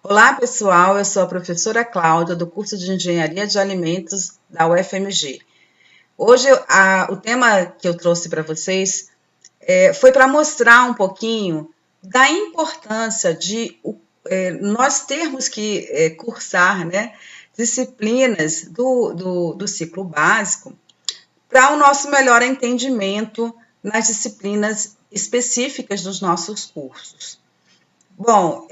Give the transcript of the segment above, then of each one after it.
Olá, pessoal. Eu sou a professora Cláudia, do curso de Engenharia de Alimentos da UFMG. Hoje, o tema que eu trouxe para vocês foi para mostrar um pouquinho da importância de nós termos que cursar, né, disciplinas do ciclo básico para o nosso melhor entendimento nas disciplinas específicas dos nossos cursos. Bom,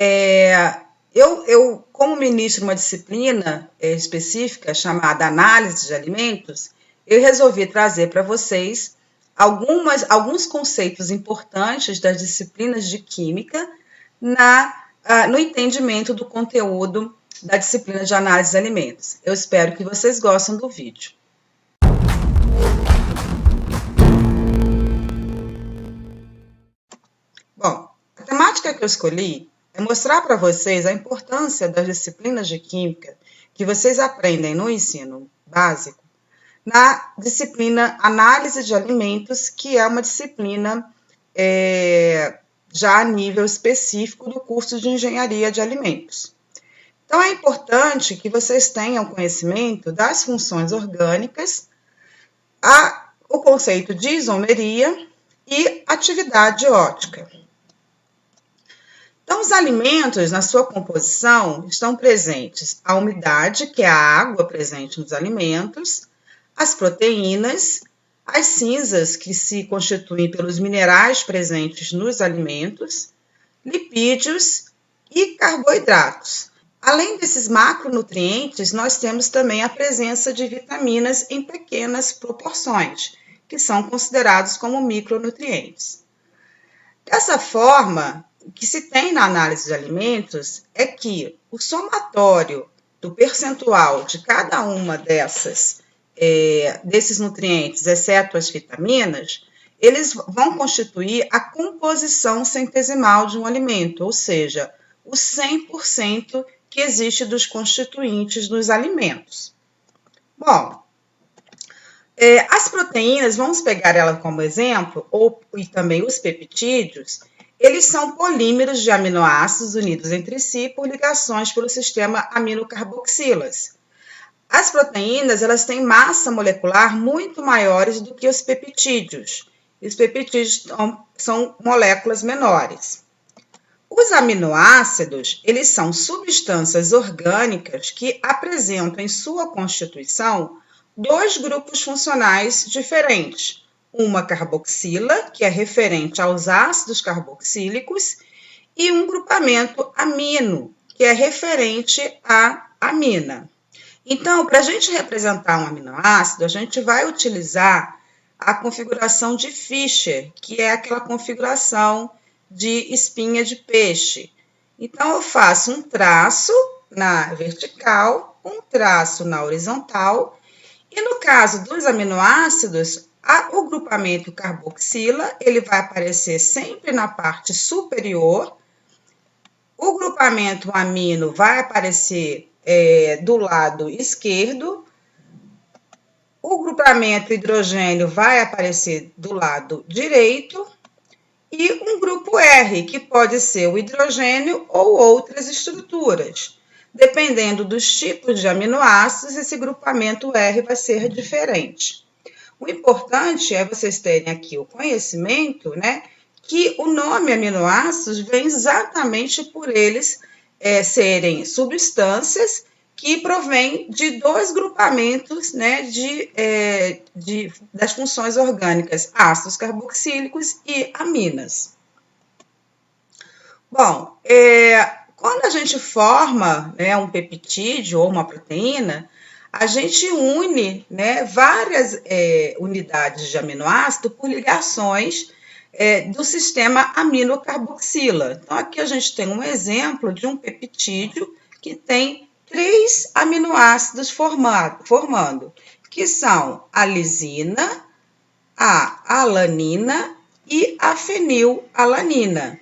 eu como ministro uma disciplina específica chamada Análise de Alimentos, eu resolvi trazer para vocês alguns conceitos importantes das disciplinas de Química no entendimento do conteúdo da disciplina de Análise de Alimentos. Eu espero que vocês gostem do vídeo. Bom, a temática que eu escolhi é mostrar para vocês a importância das disciplinas de Química que vocês aprendem no ensino básico na disciplina Análise de Alimentos, que é uma disciplina já a nível específico do curso de Engenharia de Alimentos. Então, é importante que vocês tenham conhecimento das funções orgânicas, o conceito de isomeria e atividade ótica. Então, os alimentos, na sua composição, estão presentes a umidade, que é a água presente nos alimentos, as proteínas, as cinzas, que se constituem pelos minerais presentes nos alimentos, lipídios e carboidratos. Além desses macronutrientes, nós temos também a presença de vitaminas em pequenas proporções, que são considerados como micronutrientes. Dessa forma, o que se tem na análise de alimentos é que o somatório do percentual de cada uma desses nutrientes, exceto as vitaminas, eles vão constituir a composição centesimal de um alimento, ou seja, o 100% que existe dos constituintes dos alimentos. Bom, as proteínas, vamos pegar ela como exemplo, e também os peptídeos, eles são polímeros de aminoácidos unidos entre si por ligações pelo sistema aminocarboxilas. As proteínas, elas têm massa molecular muito maiores do que os peptídeos. Os peptídeos são moléculas menores. Os aminoácidos, eles são substâncias orgânicas que apresentam em sua constituição dois grupos funcionais diferentes. Uma carboxila, que é referente aos ácidos carboxílicos, e um grupamento amino, que é referente à amina. Então, para a gente representar um aminoácido, a gente vai utilizar a configuração de Fischer, que é aquela configuração de espinha de peixe. Então, eu faço um traço na vertical, um traço na horizontal, e no caso dos aminoácidos, o grupamento carboxila, ele vai aparecer sempre na parte superior, o grupamento amino vai aparecer do lado esquerdo, o grupamento hidrogênio vai aparecer do lado direito, e um grupo R, que pode ser o hidrogênio ou outras estruturas. Dependendo dos tipos de aminoácidos, esse grupamento R vai ser diferente. O importante é vocês terem aqui o conhecimento, né, que o nome aminoácidos vem exatamente por eles serem substâncias que provêm de dois grupamentos, né, das funções orgânicas, ácidos carboxílicos e aminas. Bom, quando a gente forma, né, um peptídeo ou uma proteína, a gente une, né, várias unidades de aminoácido por ligações do sistema aminocarboxila. Então, aqui a gente tem um exemplo de um peptídeo que tem 3 aminoácidos formando, que são a lisina, a alanina e a fenilalanina.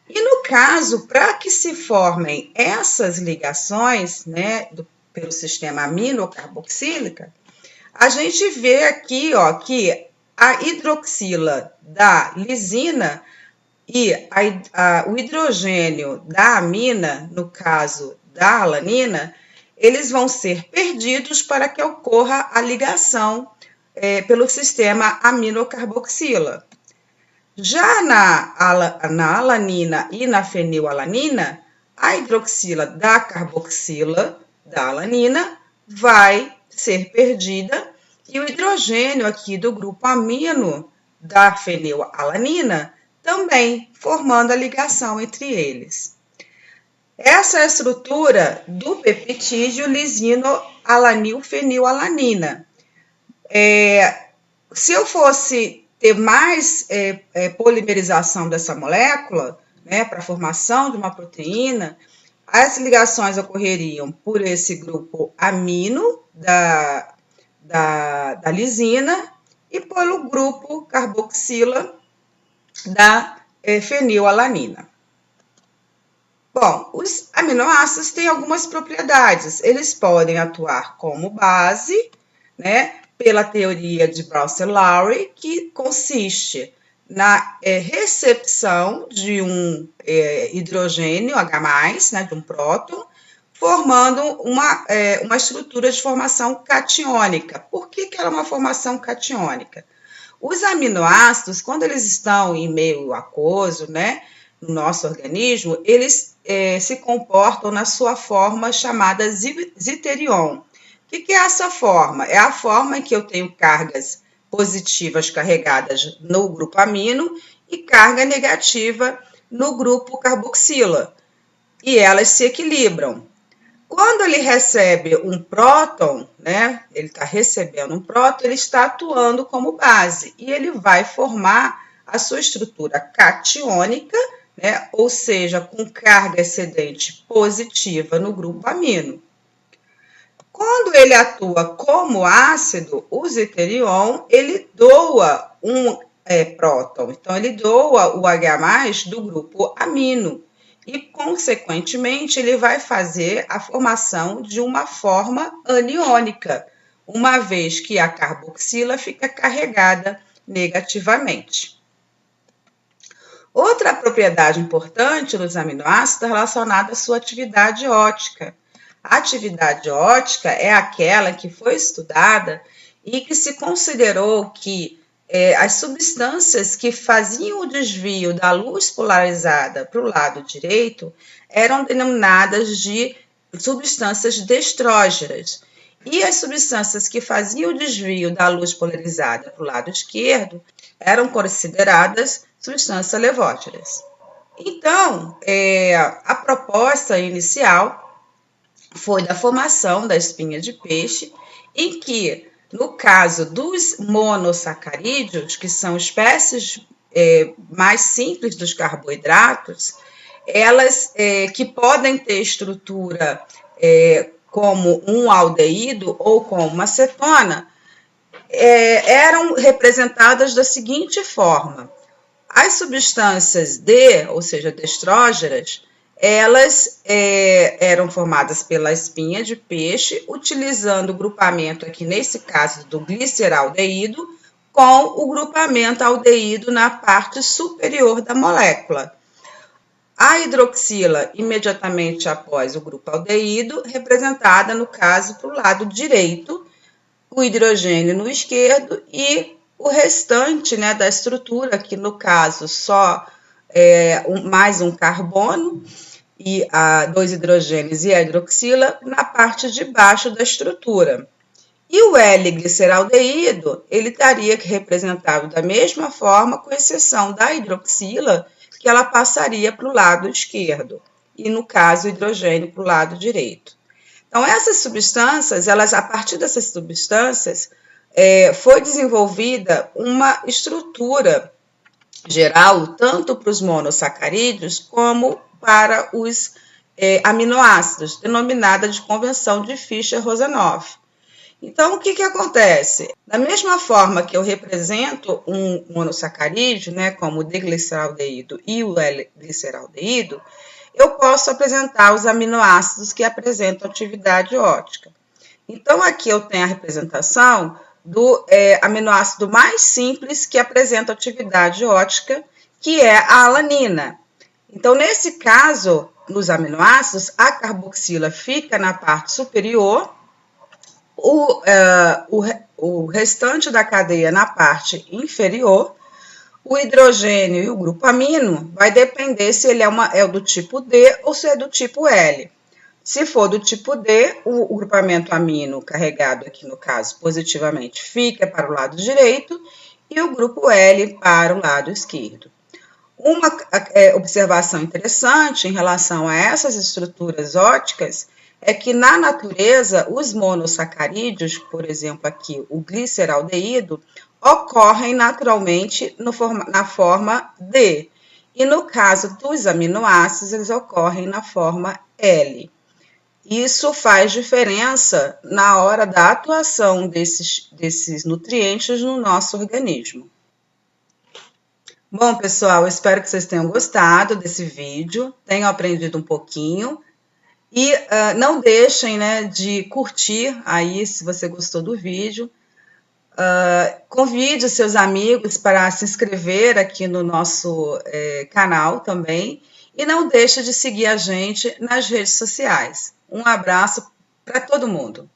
E no caso, para que se formem essas ligações, né, pelo sistema aminocarboxílica, a gente vê aqui, ó, que a hidroxila da lisina e o hidrogênio da amina, no caso da alanina, eles vão ser perdidos para que ocorra a ligação pelo sistema aminocarboxila. Já na alanina e na fenilalanina, a hidroxila da carboxila da alanina vai ser perdida e o hidrogênio aqui do grupo amino da fenilalanina também, formando a ligação entre eles. Essa é a estrutura do peptídeo lisino-alanil-fenilalanina. Se eu fosse ter mais polimerização dessa molécula, né, para a formação de uma proteína, as ligações ocorreriam por esse grupo amino da lisina e pelo grupo carboxila da fenilalanina. Bom, os aminoácidos têm algumas propriedades. Eles podem atuar como base, né, pela teoria de Brauser-Lowry, que consiste na recepção de um hidrogênio H+, né, de um próton, formando uma estrutura de formação catiônica. Por que ela é uma formação catiônica? Os aminoácidos, quando eles estão em meio aquoso, né, no nosso organismo, eles se comportam na sua forma chamada zwitterion. O que é essa forma? É a forma em que eu tenho cargas positivas carregadas no grupo amino e carga negativa no grupo carboxila. E elas se equilibram. Quando ele recebe um próton, né, ele está recebendo um próton, ele está atuando como base e ele vai formar a sua estrutura catiônica, né, ou seja, com carga excedente positiva no grupo amino. Quando ele atua como ácido, o zwitterion, ele doa um próton, então ele doa o H+ do grupo amino. E, consequentemente, ele vai fazer a formação de uma forma aniônica, uma vez que a carboxila fica carregada negativamente. Outra propriedade importante dos aminoácidos é relacionada à sua atividade ótica. A atividade ótica é aquela que foi estudada e que se considerou que as substâncias que faziam o desvio da luz polarizada para o lado direito eram denominadas de substâncias destrógenas. E as substâncias que faziam o desvio da luz polarizada para o lado esquerdo eram consideradas substâncias levógenas. Então, a proposta inicial foi da formação da espinha de peixe, em que no caso dos monossacarídeos, que são espécies mais simples dos carboidratos, elas que podem ter estrutura como um aldeído ou como uma cetona, eram representadas da seguinte forma. As substâncias D, ou seja, destrógenas, elas eram formadas pela espinha de peixe, utilizando o grupamento, aqui nesse caso, do gliceraldeído, com o grupamento aldeído na parte superior da molécula. A hidroxila, imediatamente após o grupo aldeído, representada, no caso, para o lado direito, o hidrogênio no esquerdo e o restante, né, da estrutura, que no caso só mais um carbono, e dois hidrogênios e a hidroxila na parte de baixo da estrutura. E o L-gliceraldeído, ele estaria representado da mesma forma, com exceção da hidroxila, que ela passaria para o lado esquerdo, e no caso o hidrogênio para o lado direito. Então, essas substâncias, a partir dessas substâncias, foi desenvolvida uma estrutura geral, tanto para os monossacarídeos como para os aminoácidos, denominada de convenção de Fischer-Rosenhoff. Então, o que acontece? Da mesma forma que eu represento um monossacarídeo, né, como o D-gliceraldeído e o L-gliceraldeído, eu posso apresentar os aminoácidos que apresentam atividade ótica. Então, aqui eu tenho a representação do aminoácido mais simples que apresenta atividade ótica, que é a alanina. Então, nesse caso, nos aminoácidos, a carboxila fica na parte superior, o restante da cadeia na parte inferior. O hidrogênio e o grupo amino vai depender se ele é do tipo D ou se é do tipo L. Se for do tipo D, o grupamento amino carregado aqui no caso positivamente fica para o lado direito e o grupo L para o lado esquerdo. Uma observação interessante em relação a essas estruturas óticas é que na natureza os monossacarídeos, por exemplo aqui o gliceraldeído, ocorrem naturalmente na forma D. E no caso dos aminoácidos, eles ocorrem na forma L. Isso faz diferença na hora da atuação desses nutrientes no nosso organismo. Bom, pessoal, eu espero que vocês tenham gostado desse vídeo, tenham aprendido um pouquinho. E não deixem, né, de curtir aí, se você gostou do vídeo. Convide os seus amigos para se inscrever aqui no nosso canal também. E não deixe de seguir a gente nas redes sociais. Um abraço para todo mundo.